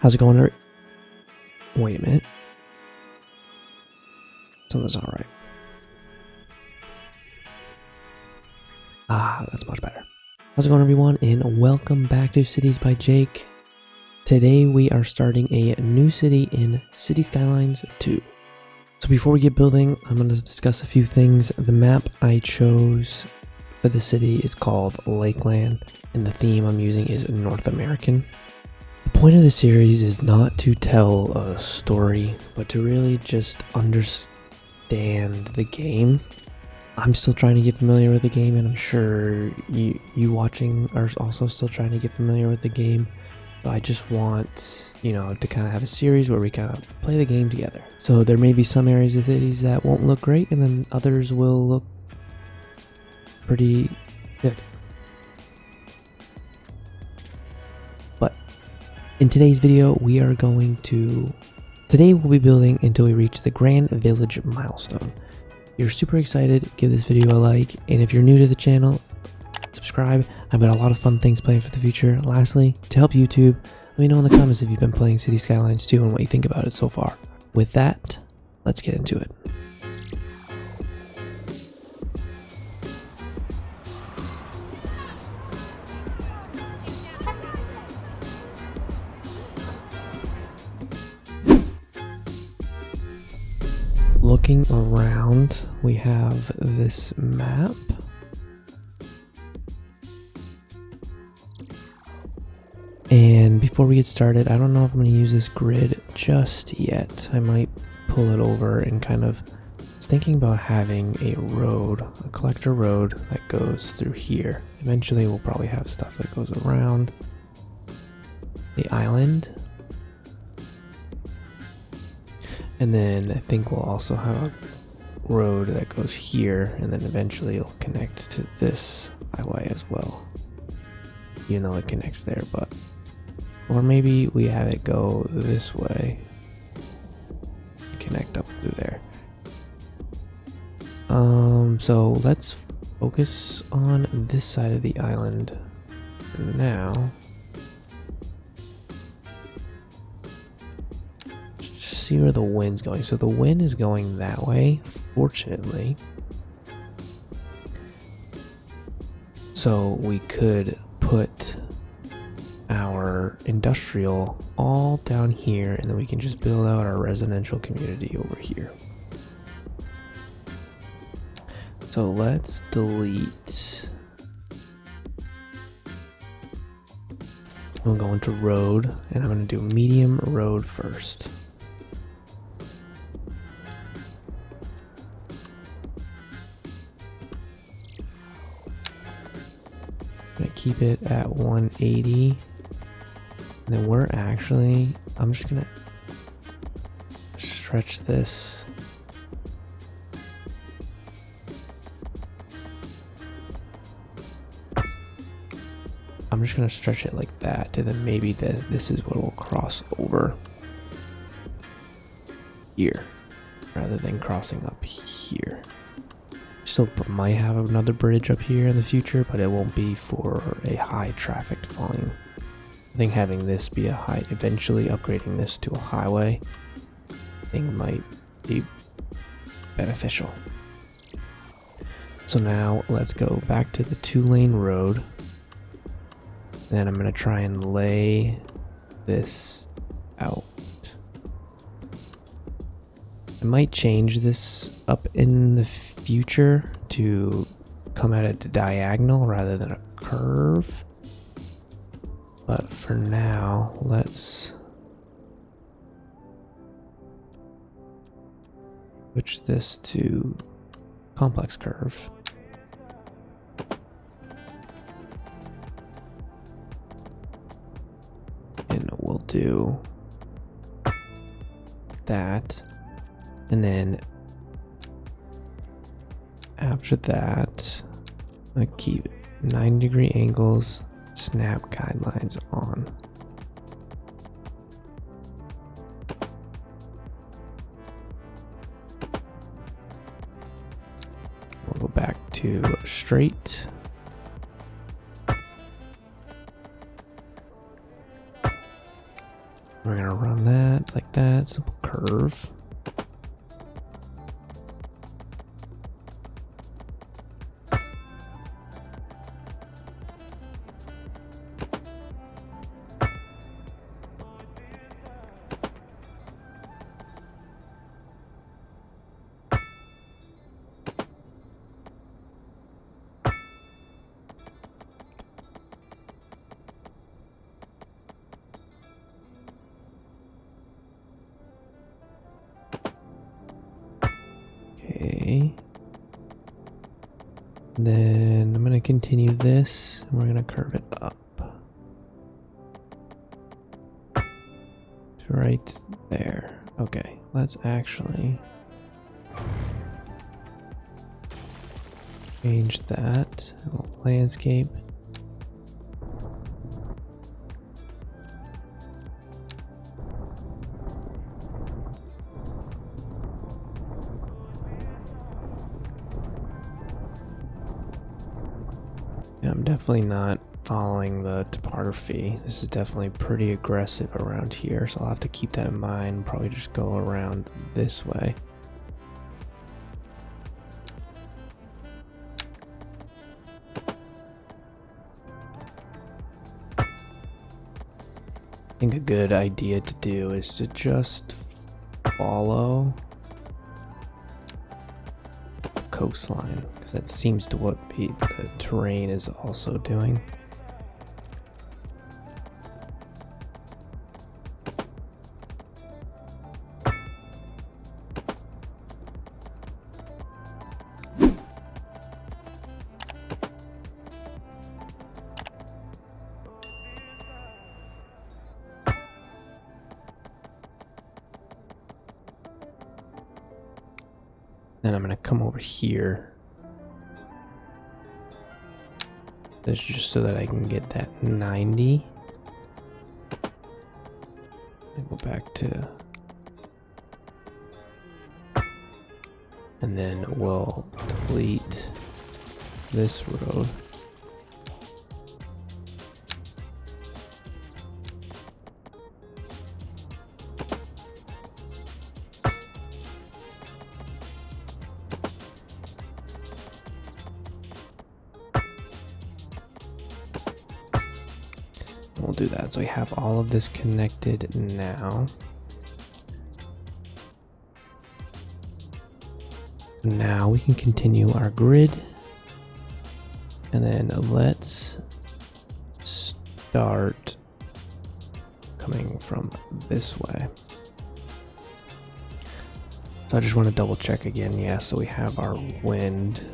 How's it going? Wait a minute. Something's not right. That's much better. How's it going, everyone? And welcome back to Cities by Jake. Today we are starting a new city in City Skylines 2. So before we get building, I'm going to discuss a few things. The map I chose for the city is called Lakeland, and the theme I'm using is North American. The point of the series is not to tell a story, but to really just understand the game. I'm still trying to get familiar with the game, and I'm sure you watching are also still trying to get familiar with the game. So I just want, to kind of have a series where we kind of play the game together. So there may be some areas of cities that won't look great, and then others will look pretty good. But in today's video, we'll be building until we reach the Grand Village milestone. If you're super excited, give this video a like, and if you're new to the channel, subscribe. I've got a lot of fun things planned for the future. Lastly, to help YouTube, let me know in the comments if you've been playing City Skylines 2 and what you think about it so far. With that, let's get into it. Looking around, we have this map. And before we get started, I don't know if I'm going to use this grid just yet. I might pull it over and was thinking about having a road, a collector road that goes through here. Eventually we'll probably have stuff that goes around the island. And then I think we'll also have a road that goes here, and then eventually it'll connect to this highway as well. Even though it connects there, or maybe we have it go this way, connect up through there. So let's focus on this side of the island for now. See where the wind's going. So the wind is going that way, fortunately. So we could put our industrial all down here, and then we can just build out our residential community over here. So let's delete. I'm going to road, and I'm going to do medium road first. Keep it at 180, and then I'm just gonna stretch this. I'm just gonna stretch it like that, and then maybe this is what will cross over here rather than crossing up here. Still might have another bridge up here in the future, but it won't be for a high traffic volume. I think having this be eventually upgrading this to a highway, I think might be beneficial. So now let's go back to the 2-lane road. Then I'm going to try and lay this out. I might change this up in the future to come at a diagonal rather than a curve. But for now, let's switch this to complex curve. And we'll do that. And then after that, I keep 90-degree angles, snap guidelines on. We'll go back to straight. We're gonna run that like that, simple curve. Okay. Then I'm gonna continue this and we're gonna curve it up. Right there. Okay, let's actually change that. Landscape. Yeah, I'm definitely not following the topography. This is definitely pretty aggressive around here, so I'll have to keep that in mind. Probably just go around this way. I think a good idea to do is to just follow the coastline, because that seems to what the terrain is also doing. Then I'm going to come over here. That's just so that I can get that 90. And go back to... And then we'll delete this road. We'll do that. So we have all of this connected now. Now we can continue our grid. And then let's start coming from this way. So I just want to double check again. Yeah, so we have our wind.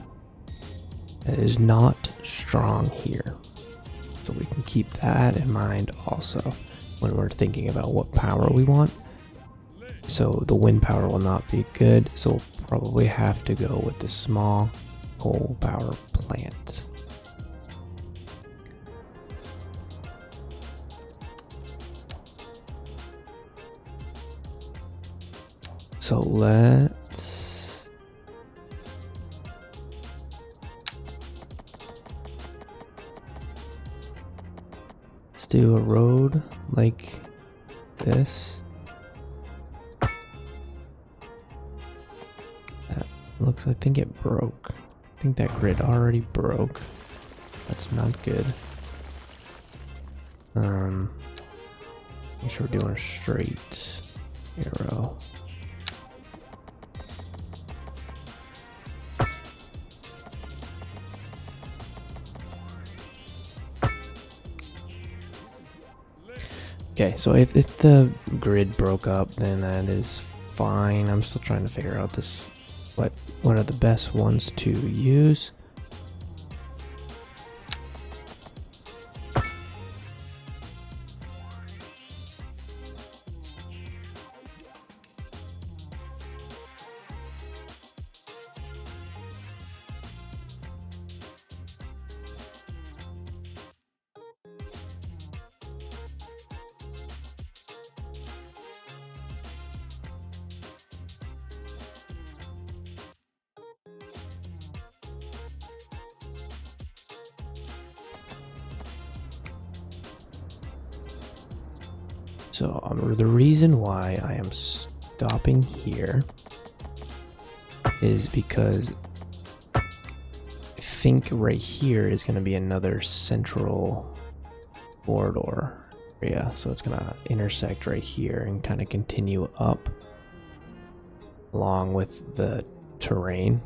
It is not strong here. So we can keep that in mind also when we're thinking about what power we want. So the wind power will not be good, so we'll probably have to go with the small coal power plant. So let's do a road like this. That looks, I think it broke. I think that grid already broke. That's not good. Make sure we're doing a straight arrow. Okay, so if the grid broke up, then that is fine. I'm still trying to figure out this, what are the best ones to use. So the reason why I am stopping here is because I think right here is going to be another central corridor area. So it's going to intersect right here and kind of continue up along with the terrain.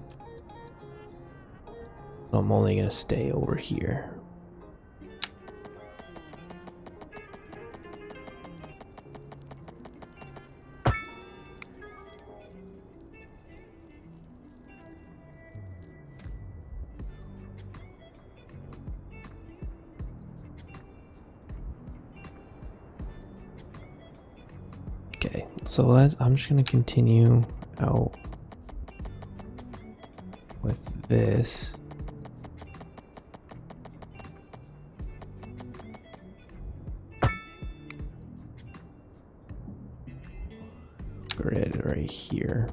So I'm only going to stay over here. Okay, so I'm just gonna continue out with this. Grid right here.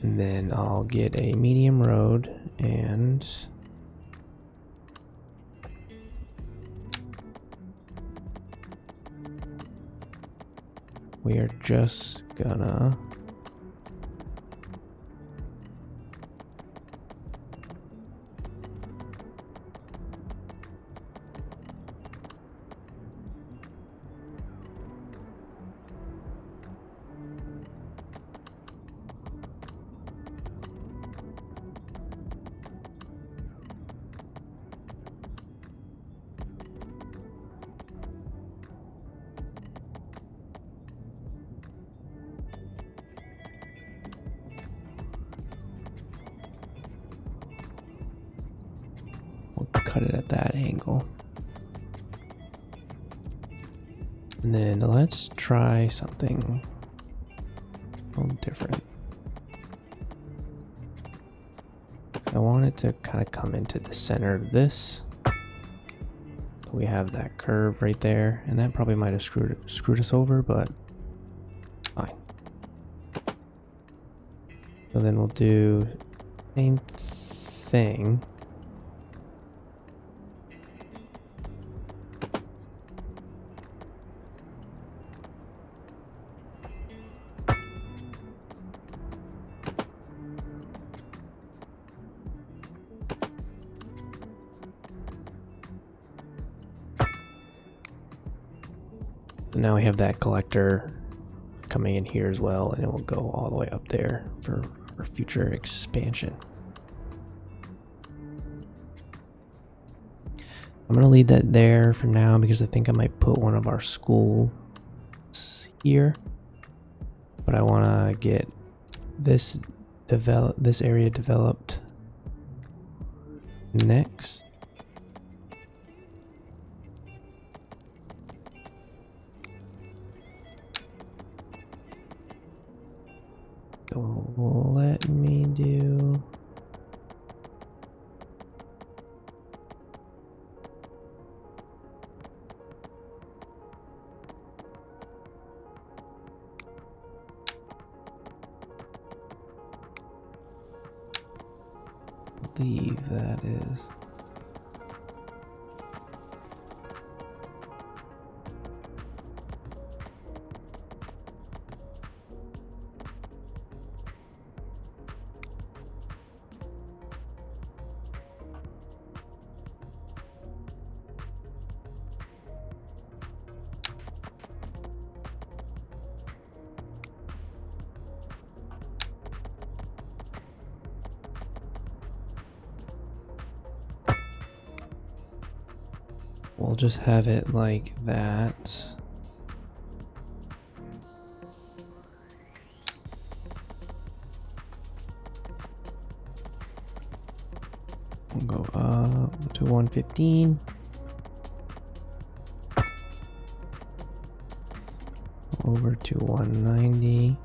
And then I'll get a medium road and we are just gonna cut it at that angle. And then let's try something a little different. I want it to kind of come into the center of this. We have that curve right there, and that probably might have screwed us over, but fine. So then we'll do same thing. So now we have that collector coming in here as well, and it will go all the way up there for our future expansion. I'm going to leave that there for now because I think I might put one of our schools here. But I want to get this area developed next. So let me do believe that is we'll just have it like that. We'll go up to 115. Over to 190.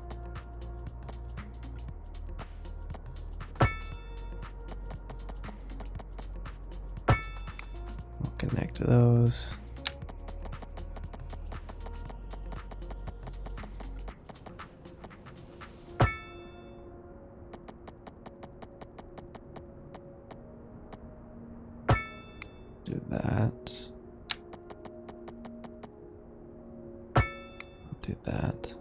We'll connect to those. Do that. Do that.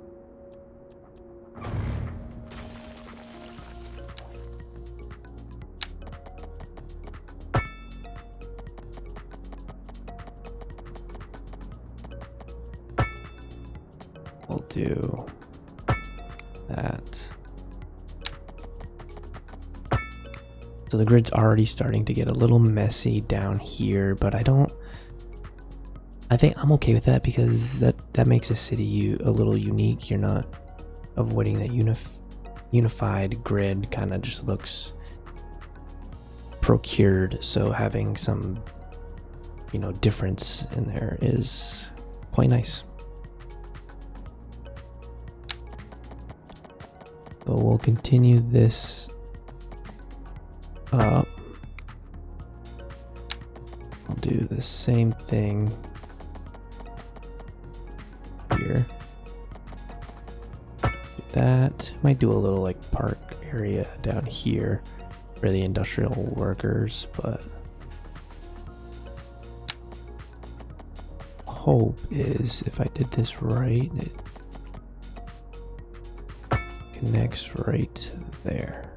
We'll do that. So the grid's already starting to get a little messy down here, but I think I'm okay with that because that makes a city a little unique. You're not avoiding that unified grid, kind of just looks procured. So having some, difference in there is quite nice. So we'll continue this up. I'll do the same thing here. Do that. Might do a little like park area down here for the industrial workers, but hope is if I did this right, it connects right there.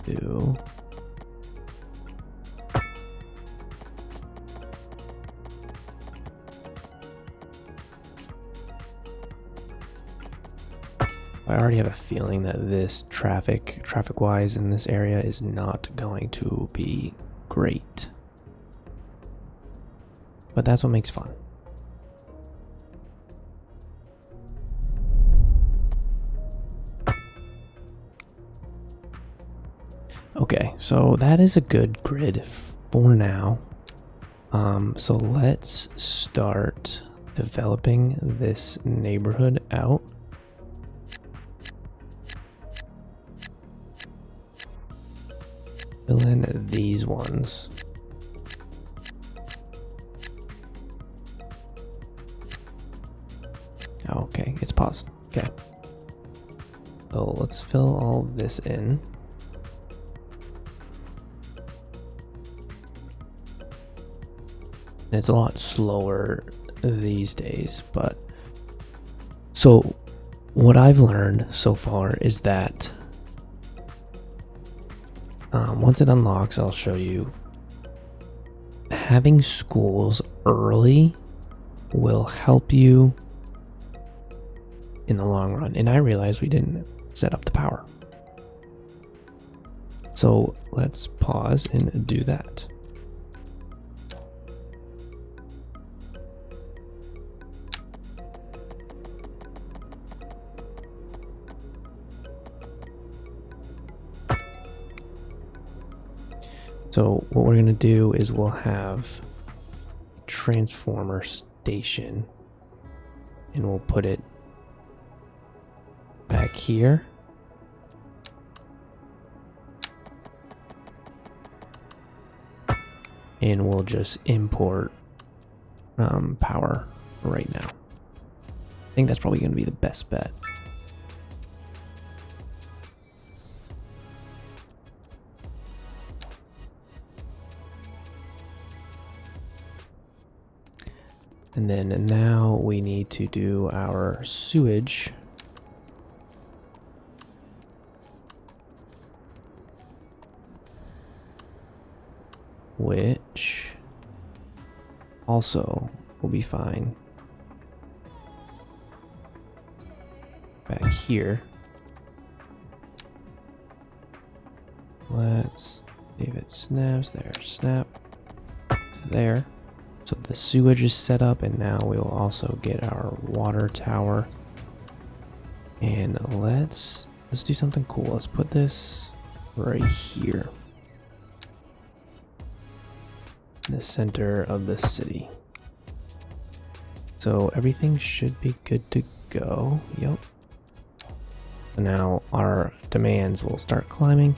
Do I already have a feeling that this traffic wise in this area is not going to be great. But that's what makes fun. Okay, so that is a good grid for now. So let's start developing this neighborhood out. Fill in these ones. Okay, it's paused. Okay. So let's fill all this in. It's a lot slower these days, but so what I've learned so far is that once it unlocks, I'll show you, having schools early will help you in the long run. And I realized we didn't set up the power. So let's pause and do that. So what we're going to do is we'll have a transformer station and we'll put it back here. And we'll just import power right now. I think that's probably going to be the best bet. And then now we need to do our sewage. Which also will be fine back here. Let's see if it snaps. There, snap. There. So the sewage is set up, and now we'll also get our water tower. And let's do something cool. Let's put this right here in the center of the city. So everything should be good to go. Yep. So now our demands will start climbing.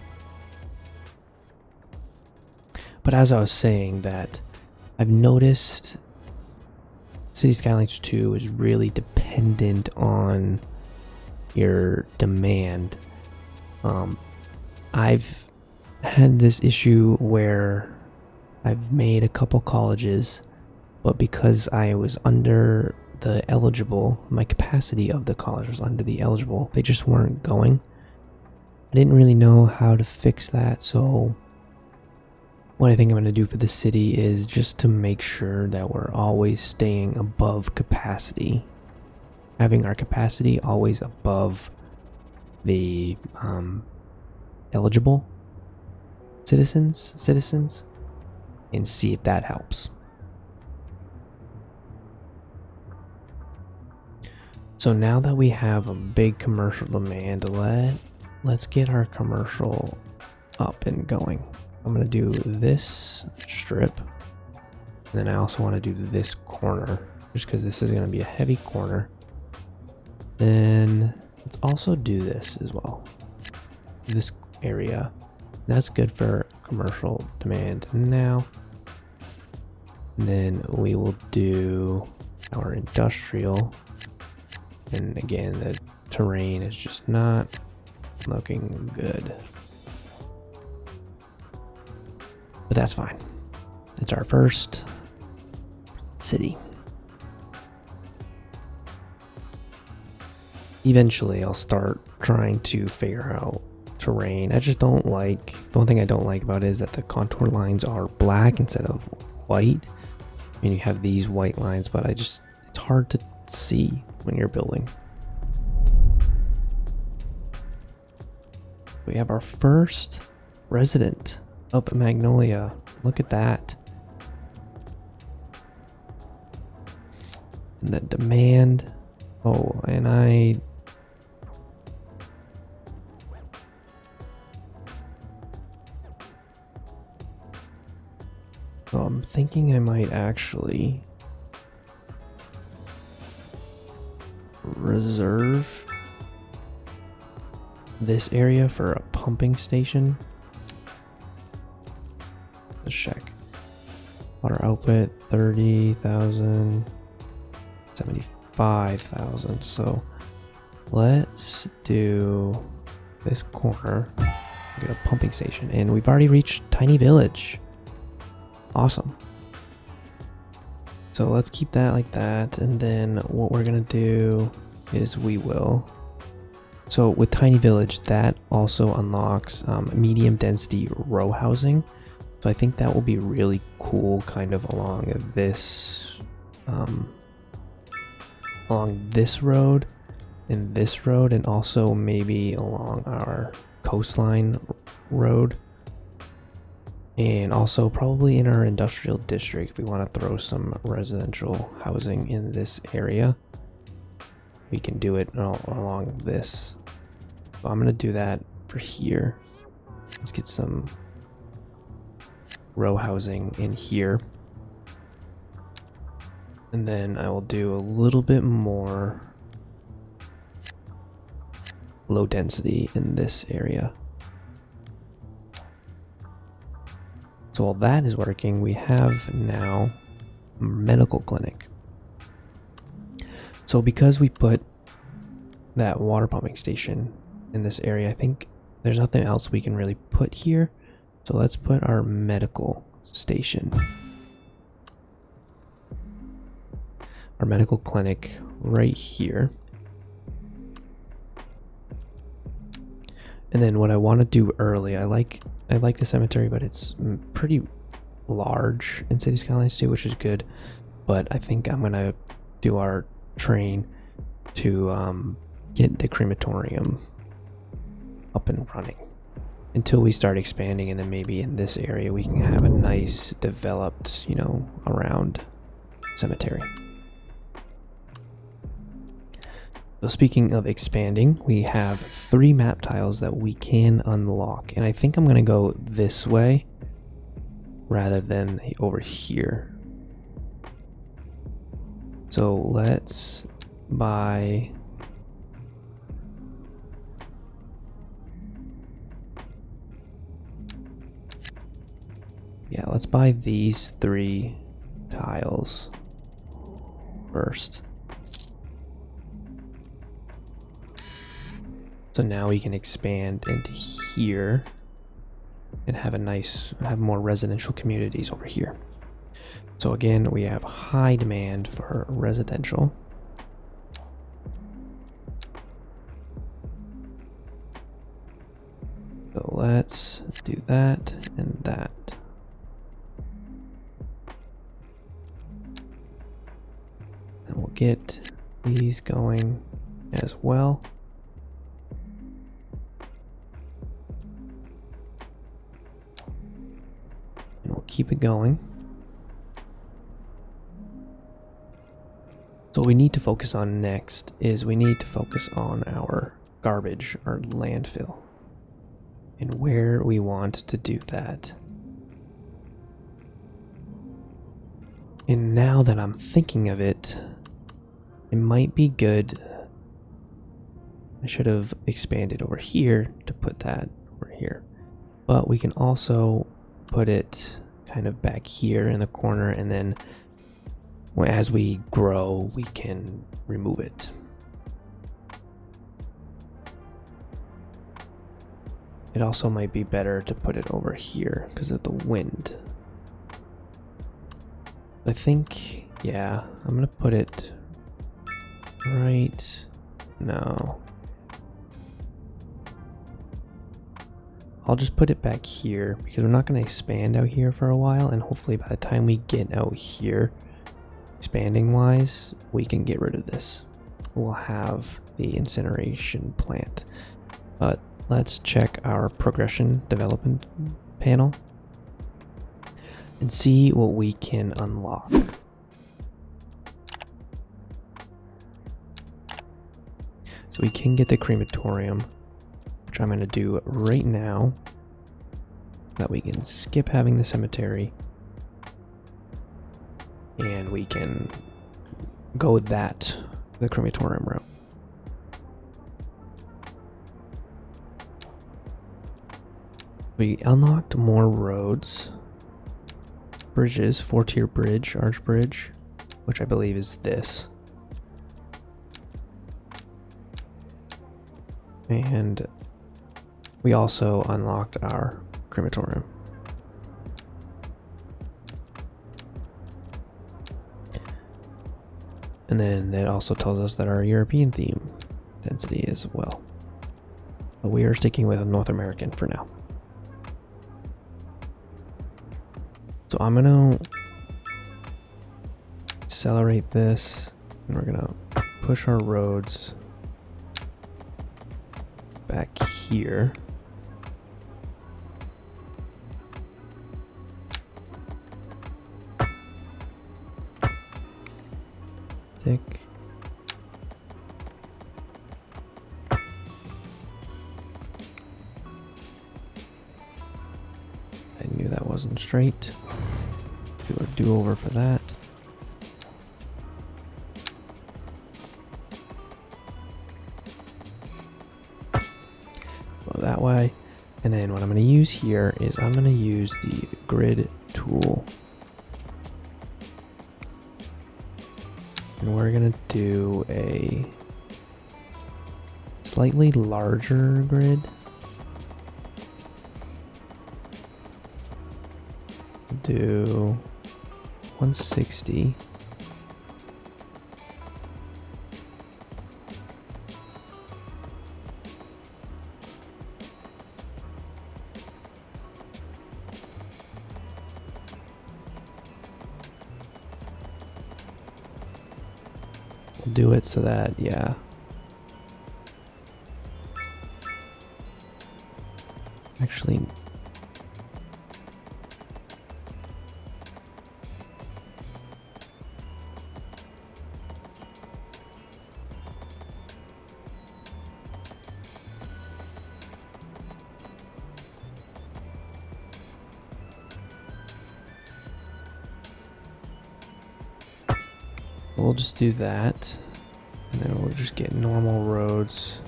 But as I was saying, that I've noticed City Skylines 2 is really dependent on your demand. I've had this issue where I've made a couple colleges, but because I was under the eligible, my capacity of the college was under the eligible, they just weren't going. I didn't really know how to fix that, so what I think I'm going to do for the city is just to make sure that we're always staying above capacity. Having our capacity always above the eligible citizens, and see if that helps. So now that we have a big commercial demand, let's get our commercial up and going. I'm gonna do this strip, and then I also want to do this corner, just because this is gonna be a heavy corner. Then let's also do this as well. This area, that's good for commercial demand now. And then we will do our industrial. And again, the terrain is just not looking good. But that's fine. It's our first city. Eventually, I'll start trying to figure out terrain. I just the only thing I don't like about it is that the contour lines are black instead of white. I mean, you have these white lines, but it's hard to see when you're building. We have our first resident of Magnolia. Look at that. And the demand. Oh, and so I'm thinking I might actually reserve this area for a pumping station. Let's check. Water output 30,000, 75,000. So let's do this corner. Get a pumping station, and we've already reached Tiny Village. Awesome. So let's keep that like that, and then what we're gonna do is so with Tiny Village, that also unlocks medium density row housing. So I think that will be really cool, kind of along this road and this road, and also maybe along our coastline road. And also probably in our industrial district, if we want to throw some residential housing in this area, we can do it along this. So I'm going to do that for here. Let's get some row housing in here. And then I will do a little bit more low density in this area. So while that is working, we have now a medical clinic. So because we put that water pumping station in this area, I think there's nothing else we can really put here. So let's put our medical station, our medical clinic right here. And then what I want to do early, I like the cemetery, but it's pretty large in City Skylines too, which is good. But I think I'm gonna do our train to get the crematorium up and running until we start expanding, and then maybe in this area we can have a nice developed, around cemetery. So speaking of expanding, we have 3 map tiles that we can unlock, and I think I'm gonna go this way rather than over here. So let's buy let's buy these 3 tiles first. So now we can expand into here and have more residential communities over here. So again, we have high demand for residential. So let's do that and that. And we'll get these going as well. And we'll keep it going. So what we need to focus on next is we need to focus on our garbage, our landfill, and where we want to do that. And now that I'm thinking of it, it might be good. I should have expanded over here to put that over here. But we can also put it kind of back here in the corner, and then as we grow, we can remove it. It also might be better to put it over here because of the wind. I think, yeah, I'm gonna put it right. No. I'll just put it back here because we're not gonna expand out here for a while, and hopefully by the time we get out here, expanding wise, we can get rid of this. We'll have the incineration plant. But let's check our progression development panel and see what we can unlock. So we can get the crematorium, which I'm going to do right now, that we can skip having the cemetery and we can go the crematorium route. We unlocked more roads, bridges, 4-tier bridge, arch bridge, which I believe is this. And we also unlocked our crematorium. And then it also tells us that our European theme density as well. But we are sticking with North American for now. So I'm gonna accelerate this, and we're gonna push our roads back here. Tick. I knew that wasn't straight. Do a do-over for that. Go that way. And then what I'm going to use here is I'm going to use the grid tool. And we're going to do a slightly larger grid. Do 160. We'll do it so that, yeah. Actually, we'll just do that, and then we'll just get normal roads.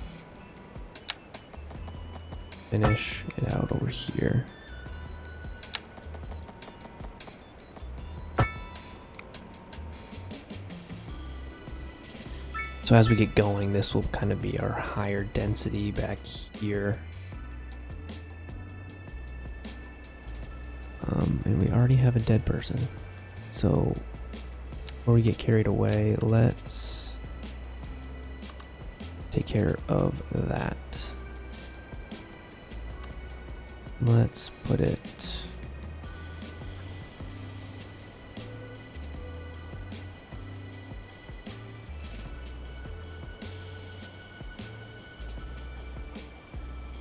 Finish it out over here. So as we get going, this will kind of be our higher density back here. And we already have a dead person. So before we get carried away, let's take care of that. Let's put it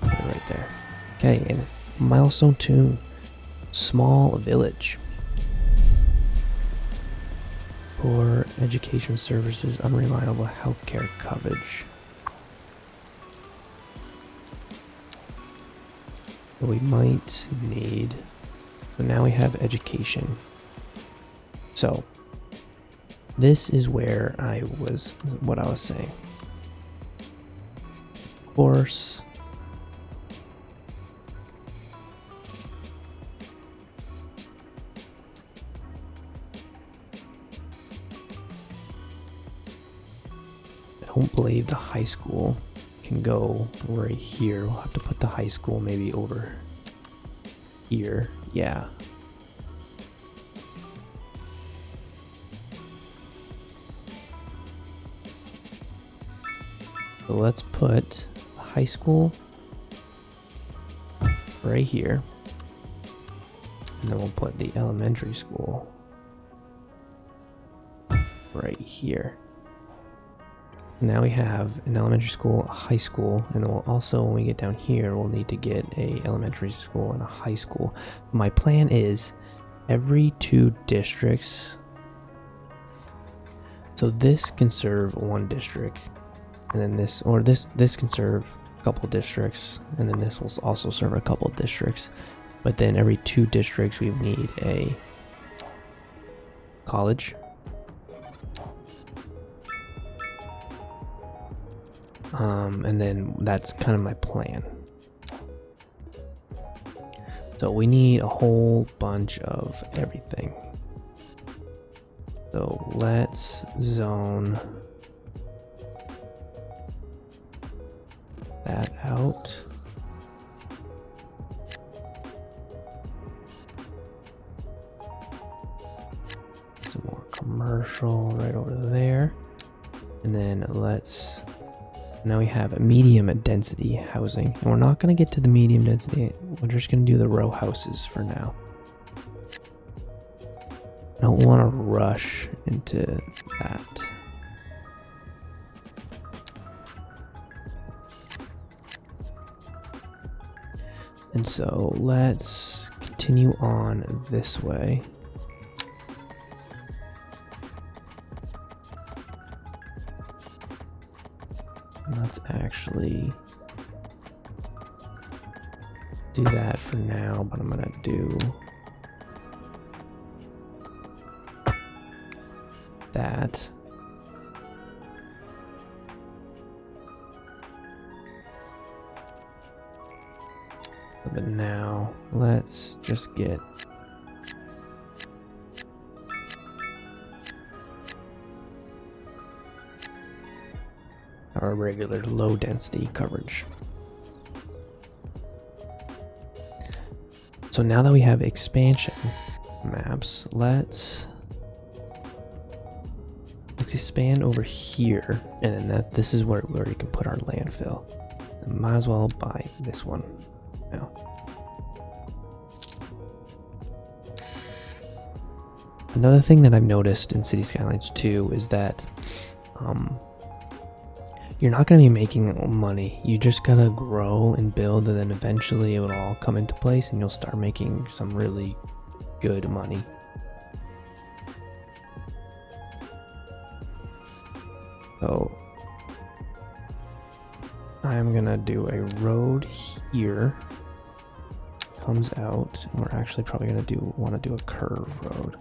right there. Okay, and milestone 2, small village. Poor education services, unreliable healthcare coverage. We might need, but now we have education. So this is where what I was saying. Of course, I don't believe the high school can go right here. We'll have to put the high school maybe over here. Yeah. So let's put the high school right here. And then we'll put the elementary school right here. Now we have an elementary school, a high school, and then we'll also, when we get down here, we'll need to get a elementary school and a high school. My plan is every 2 districts. So this can serve 1 district, and then this can serve a couple districts, and then this will also serve a couple districts. But then every 2 districts we need a college. And then that's kind of my plan. So we need a whole bunch of everything. So let's zone that out. Some more commercial right over there. And then now we have a medium density housing. And we're not going to get to the medium density. We're just going to do the row houses for now. I don't want to rush into that. And so let's continue on this way. Let's actually do that for now, but I'm gonna do that. But now let's just get our regular low density coverage. So now that we have expansion maps, let's expand over here, and then this is where we can put our landfill. And might as well buy this one now. Another thing that I've noticed in City Skylines 2 is that you're not going to be making money. You just gotta grow and build, and then eventually it will all come into place and you'll start making some really good money. So I'm gonna do a road here, comes out, and we're actually probably gonna want to do a curve road.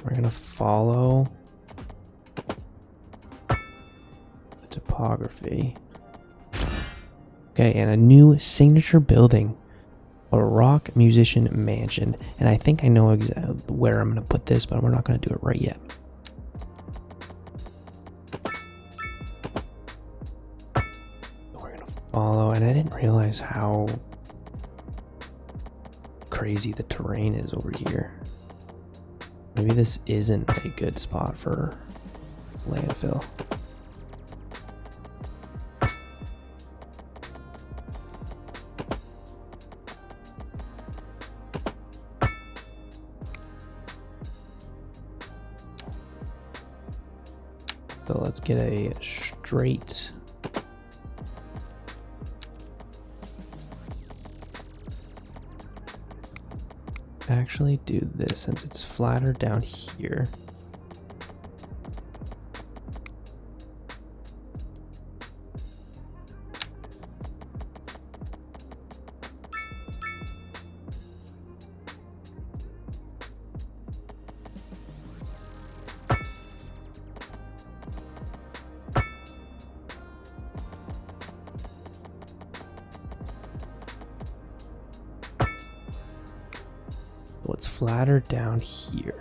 We're gonna follow the topography. Okay, and a new signature building. a rock musician mansion. And I think I know where I'm going to put this, but we're not going to do it right yet. We're going to follow, and I didn't realize how crazy the terrain is over here. Maybe this isn't a good spot for landfill. So let's get a straight actually do this since it's flatter down here. So it's flatter down here.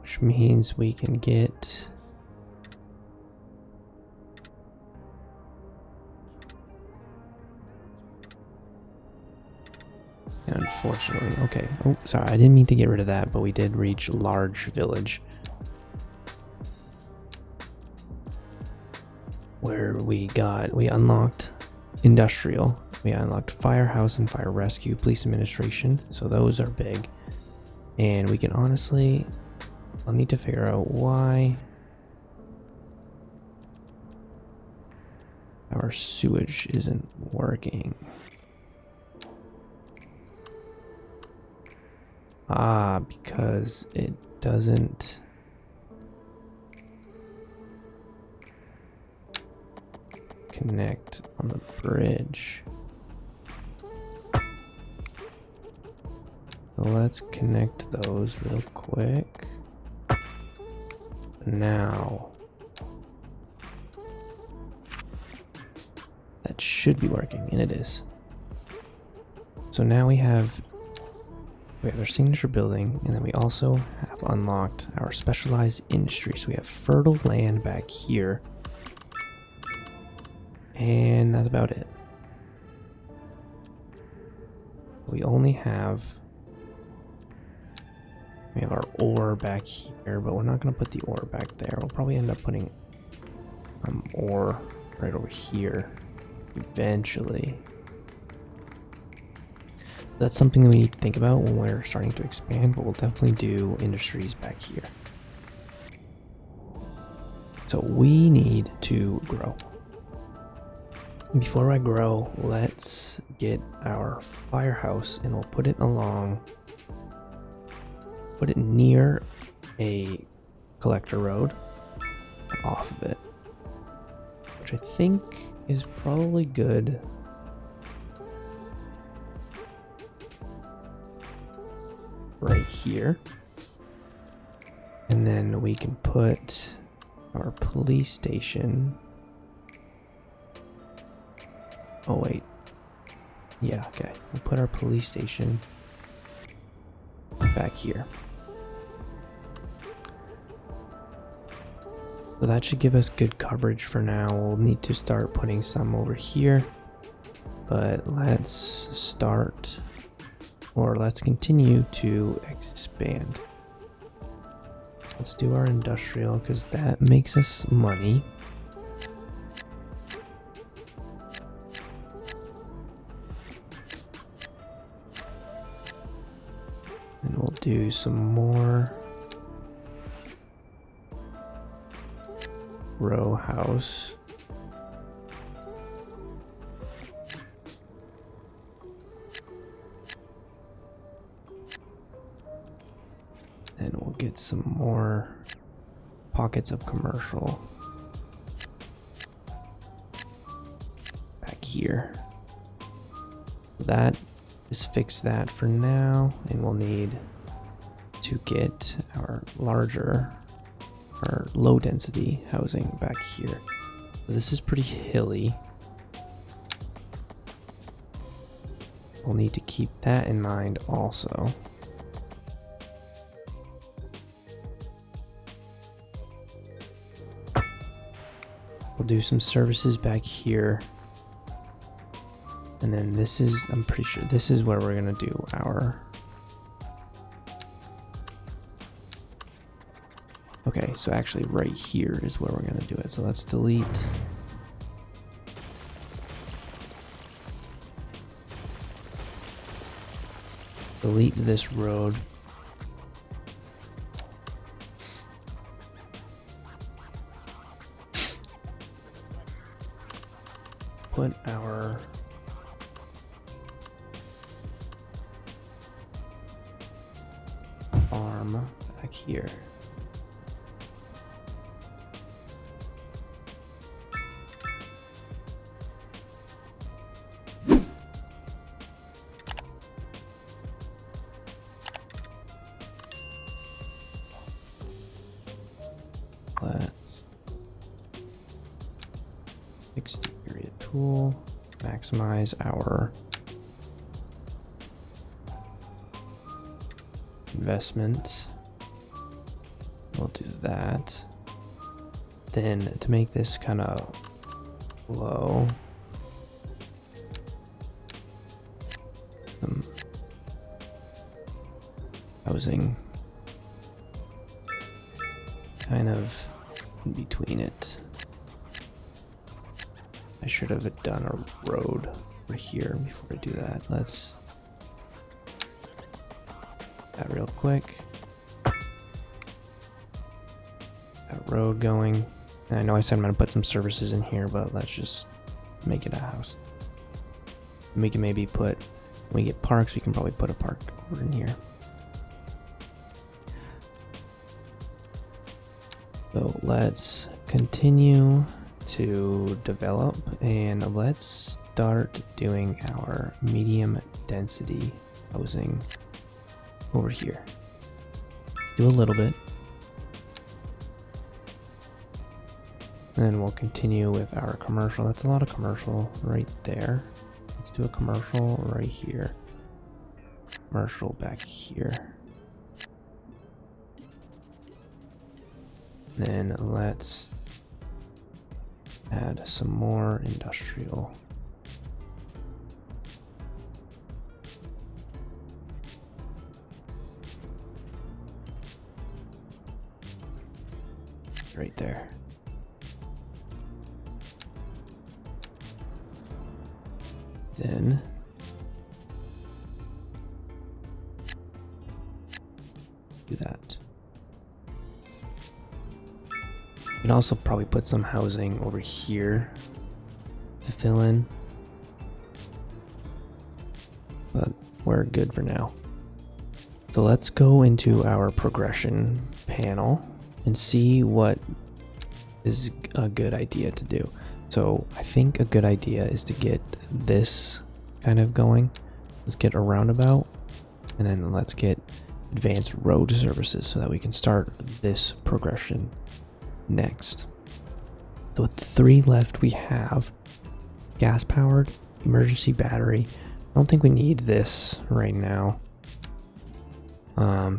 Which means we can get unfortunately, okay. Oh, sorry, I didn't mean to get rid of that, but we did reach large village. Where we unlocked industrial, we unlocked firehouse and fire rescue, police administration, so those are big. And we can honestly, I'll need to figure out why our sewage isn't working. Because it doesn't connect on the bridge. So let's connect those real quick. Now that should be working, and it is. So now we have our signature building, and then we also have unlocked our specialized industry. So we have fertile land back here. And that's about it. We have our ore back here, but we're not going to put the ore back there. We'll probably end up putting ore right over here eventually. That's something that we need to think about when we're starting to expand, but we'll definitely do industries back here. So we need to grow. Before I grow, let's get our firehouse, and we'll put it near a collector road off of it, which I think is probably good. Right here. And then we can put our police station. Oh wait, yeah, okay, we'll put our police station back here. So that should give us good coverage for now. We'll need to start putting some over here, but let's continue to expand. Let's do our industrial because that makes us money. And we'll do some more row house. And we'll get some more pockets of commercial back here. That is fix that for now, and we'll need to get our larger or low density housing back here. So this is pretty hilly. We'll need to keep that in mind also. We'll do some services back here. And then this is, I'm pretty sure this is where we're gonna do our... Okay, so actually right here is where we're gonna do it. So let's delete. Delete this road. Put our farm back here. Let's fix the area tool, maximize our investment. We'll do that. Then to make this kind of low, some housing kind of in between it. I should have done a road over here before I do that. Let's that real quick. That road going. And I know I said I'm gonna put some services in here, but let's just make it a house. We can maybe put, when we get parks, we can probably put a park over in here. So let's continue to develop and let's start doing our medium density housing over here. Do a little bit. And then we'll continue with our commercial. That's a lot of commercial right there. Let's do a commercial right here. Commercial back here. Then let's add some more industrial. Right there. Then do that. You can also probably put some housing over here to fill in, but we're good for now. So let's go into our progression panel and see what is a good idea to do. So I think a good idea is to get this kind of going. Let's get a roundabout, and then let's get advanced road services so that we can start this progression next. So with the 3 left, we have gas powered, emergency battery. I don't think we need this right now.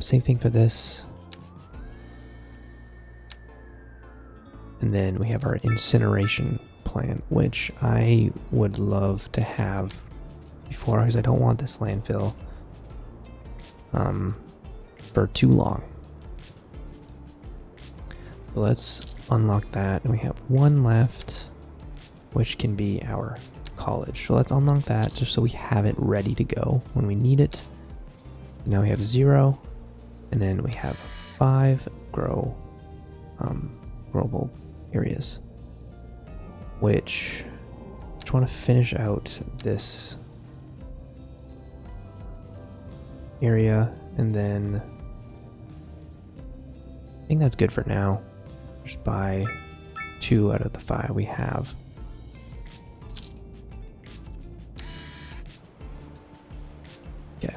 Same thing for this. And then we have our incineration plant, which I would love to have before, because I don't want this landfill for too long. So let's unlock that, and we have 1 left, which can be our college. So let's unlock that just so we have it ready to go when we need it. Now we have 0, and then we have 5 growable areas, which I just want to finish out this area, and then I think that's good for now. Just buy 2 out of the 5 we have. Okay.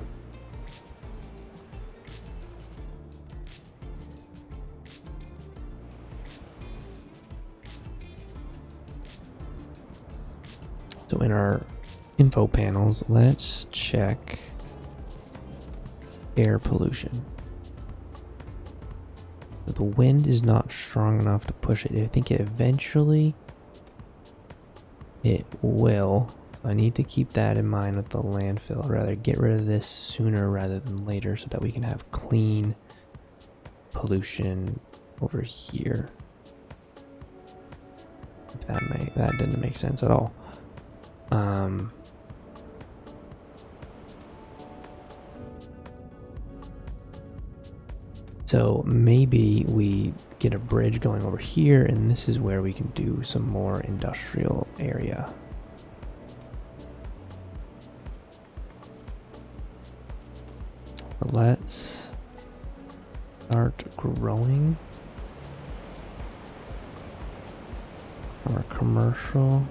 So in our info panels, let's check air pollution. So the wind is not strong enough to push it. I think it will. I need to keep that in mind with the landfill. I'd rather get rid of this sooner rather than later so that we can have clean pollution over here. If that didn't make sense at all. So maybe we get a bridge going over here, and this is where we can do some more industrial area. Let's start growing our commercial.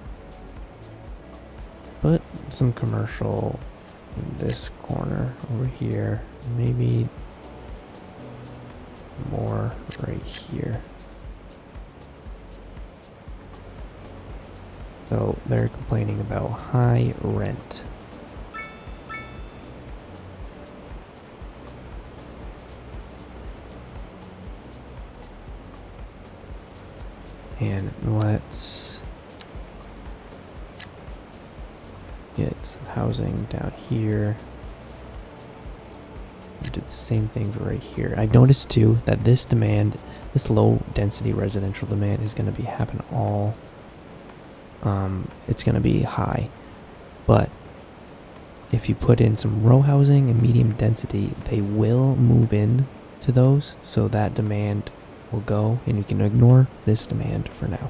Put some commercial in this corner over here. Maybe more right here. So they're complaining about high rent. And let's get some housing down here. Do the same thing right here. I've noticed too that this low density residential demand is going to be happening all. It's going to be high, but if you put in some row housing and medium density, they will move in to those, so that demand will go, and you can ignore this demand for now.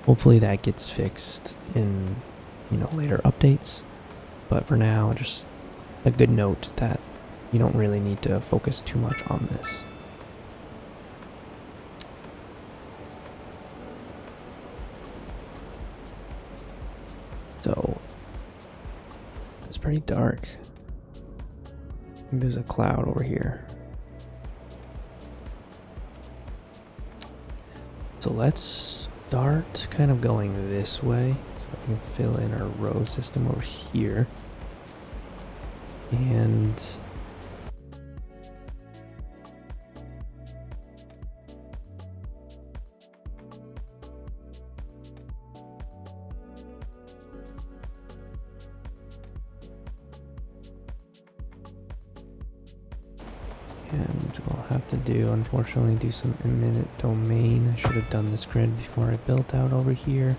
Hopefully that gets fixed in later updates, but for now, just a good note that you don't really need to focus too much on this. So it's pretty dark. I think there's a cloud over here. So let's start kind of going this way so I can fill in our road system over here. And we'll have to unfortunately do some eminent domain. I should have done this grid before I built out over here.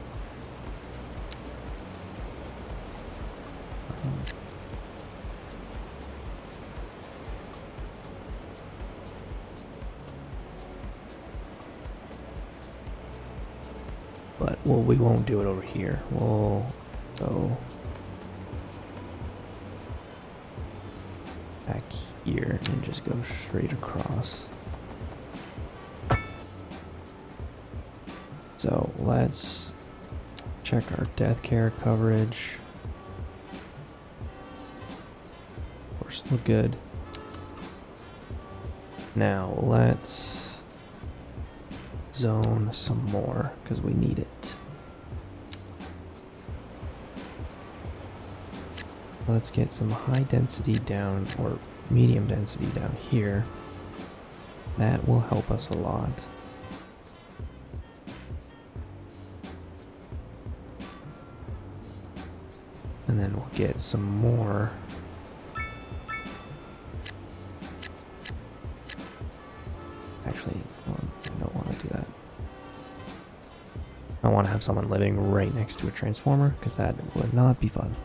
But we won't do it over here. We'll go back here and just go straight across. So let's check our death care coverage. We're still good. Now let's zone some more because we need it. Let's get some high density down, or medium density down here. That will help us a lot. And then we'll get some more. Actually, I don't want to do that. I want to have someone living right next to a transformer because that would not be fun.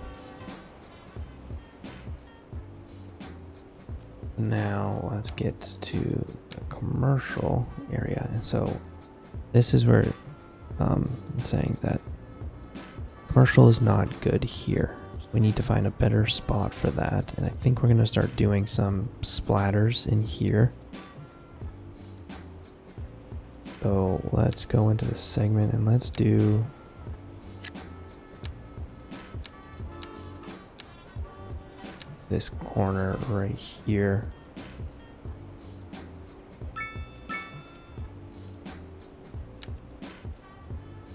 Now let's get to the commercial area. And so this is where I'm saying that commercial is not good here. So we need to find a better spot for that. And I think we're going to start doing some splatters in here. So let's go into the segment and let's do this corner right here.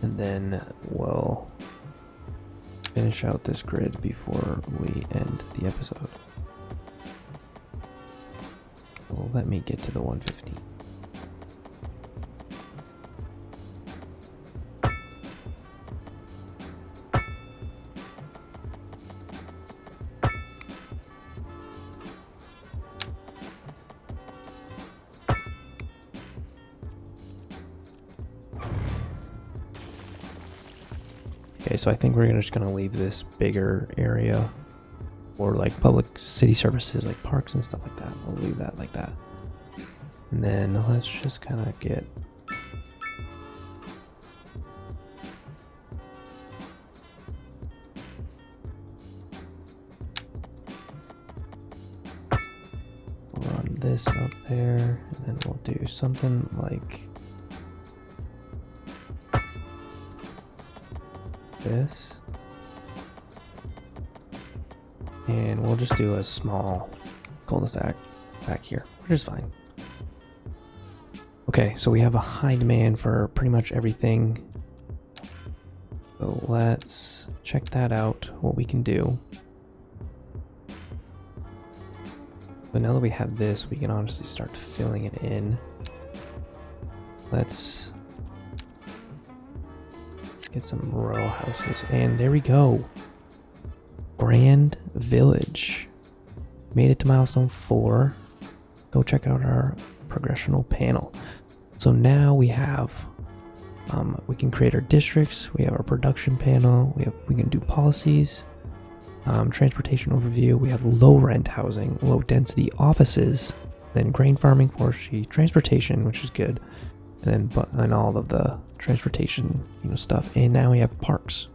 And then we'll finish out this grid before we end the episode. Well, let me get to the 150. Okay, so I think we're just gonna leave this bigger area for like public city services like parks and stuff like that. We'll leave that like that. And then let's just kind of get run this up there, and then we'll do something like this, and we'll just do a small cul-de-sac back here, which is fine. Okay, so we have a high demand for pretty much everything, so let's check that out, what we can do. But now that we have this, we can honestly start filling it in. Let's get some row houses, and there we go. Grand Village. Made it to milestone 4. Go check out our progressional panel. So now we have, we can create our districts. We have our production panel. We can do policies, transportation overview. We have low rent housing, low density offices, then grain farming, forestry, transportation, which is good. And then all of the transportation, stuff. And now we have parks.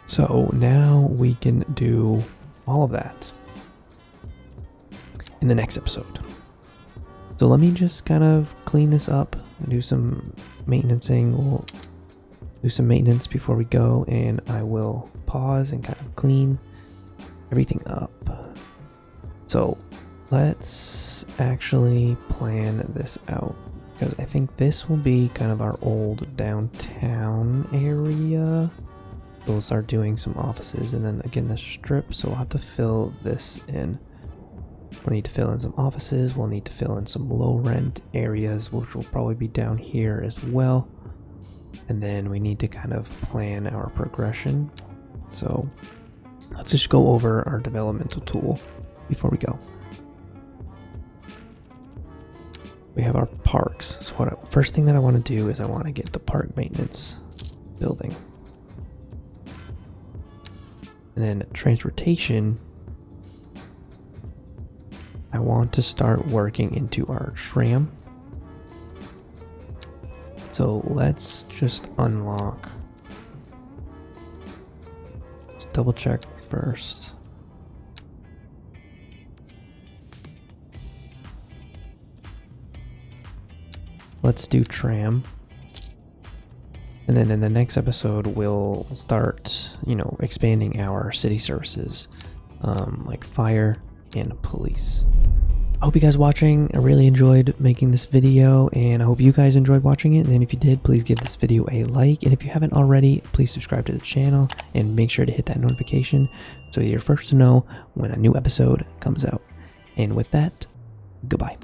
So now we can do all of that in the next episode. So let me just kind of clean this up and do some maintenancing. We'll do some maintenance before we go, and I will pause and kind of clean everything up. So let's actually plan this out, because I think this will be kind of our old downtown area. We'll start doing some offices, and then again the strip, so we'll have to fill this in. We'll need to fill in some offices, we'll need to fill in some low rent areas, which will probably be down here as well. And then we need to kind of plan our progression. So let's just go over our developmental tool before we go. We have our parks. So first thing that I want to do is I want to get the park maintenance building. And then transportation, I want to start working into our tram. So let's just unlock. Let's double check first. Let's do tram. And then in the next episode, we'll start, expanding our city services, like fire and police. I hope you guys watching. I really enjoyed making this video, and I hope you guys enjoyed watching it. And if you did, please give this video a like. And if you haven't already, please subscribe to the channel and make sure to hit that notification so you're first to know when a new episode comes out. And with that, goodbye.